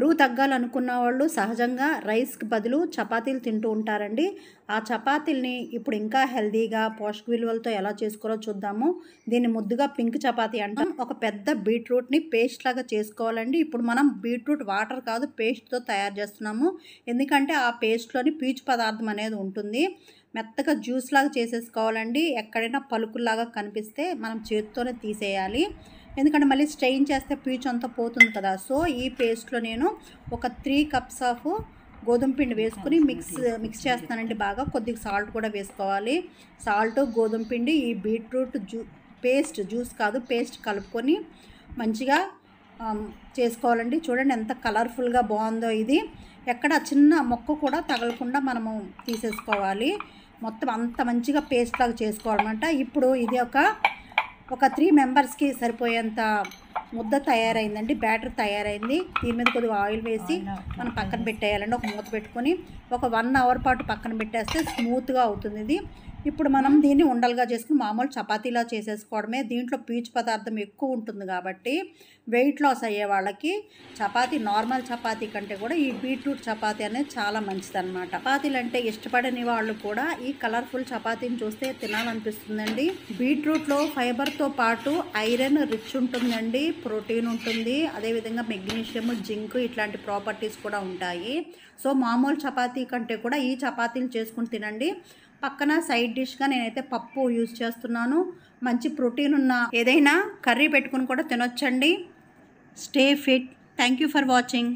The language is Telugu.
బరువు తగ్గాలనుకున్న వాళ్ళు సహజంగా రైస్కి బదులు చపాతీలు తింటూ ఉంటారండి. ఆ చపాతీల్ని ఇప్పుడు ఇంకా హెల్తీగా పోషక విలువలతో ఎలా చేసుకోవాలో చూద్దాము. దీన్ని ముద్దుగా పింక్ చపాతీ అంటాం. ఒక పెద్ద బీట్రూట్ని పేస్ట్ లాగా చేసుకోవాలండి. ఇప్పుడు మనం బీట్రూట్ వాటర్ కాదు పేస్ట్తో తయారు చేస్తున్నాము. ఎందుకంటే ఆ పేస్ట్లోని పీచు పదార్థం అనేది ఉంటుంది. మెత్తగా జ్యూస్ లాగా చేసేసుకోవాలండి. ఎక్కడైనా పలుకుల్లాగా కనిపిస్తే మనం చేతితోనే తీసేయాలి. ఎందుకంటే మళ్ళీ స్ట్రెయిన్ చేస్తే పీచు అంతా పోతుంది కదా. సో ఈ పేస్ట్లో నేను ఒక 3 కప్స్ ఆఫ్ గోధుమ పిండి వేసుకుని మిక్స్ చేస్తానండి. బాగా కొద్దిగా సాల్ట్ కూడా వేసుకోవాలి. సాల్ట్, గోధుమ పిండి, ఈ బీట్రూట్ జ్యూస్ కాదు పేస్ట్ కలుపుకొని మంచిగా చేసుకోవాలండి. చూడండి ఎంత కలర్ఫుల్గా బాగుందో. ఇది ఎక్కడ చిన్న మొక్క కూడా తగలకుండా మనము తీసేసుకోవాలి. మొత్తం అంత మంచిగా పేస్ట్ లాగా చేసుకోవాలన్నమాట. ఇప్పుడు ఇది ఒక 3 మెంబర్స్కి సరిపోయేంత ముద్ద తయారైందండి. బ్యాటర్ తయారైంది. దీని మీద కొద్దిగా ఆయిల్ వేసి మనం పక్కన పెట్టేయాలండి. ఒక మూత పెట్టుకొని ఒక 1 అవర్ పాటు పక్కన పెట్టేస్తే స్మూత్గా అవుతుంది ఇది. ఇప్పుడు మనం దీన్ని ఉండలుగా చేసుకుని మామూలు చపాతీలా చేసేసుకోవడమే. దీంట్లో పీచు పదార్థం ఎక్కువ ఉంటుంది కాబట్టి వెయిట్ లాస్ అయ్యే వాళ్ళకి నార్మల్ చపాతీ కంటే కూడా ఈ బీట్రూట్ చపాతీ అనేది చాలా మంచిదన్నమాట. చపాతీలు అంటే ఇష్టపడని వాళ్ళు కూడా ఈ కలర్ఫుల్ చపాతీని చూస్తే తినాలనిపిస్తుందండి. బీట్రూట్లో ఫైబర్తో పాటు ఐరన్ రిచ్ ఉంటుందండి, ప్రోటీన్ ఉంటుంది, అదేవిధంగా మెగ్నీషియం, జింక్ ఇట్లాంటి ప్రాపర్టీస్ కూడా ఉంటాయి. సో మామూలు చపాతీ కంటే కూడా ఈ చపాతీలు చేసుకుని తినండి. పక్కన సైడ్ డిష్గా నేనైతే పప్పు యూజ్ చేస్తున్నాను. మంచి ప్రోటీన్ ఉన్న ఏదైనా కర్రీ పెట్టుకుని కూడా తినొచ్చండి. Stay fit. Thank you for watching.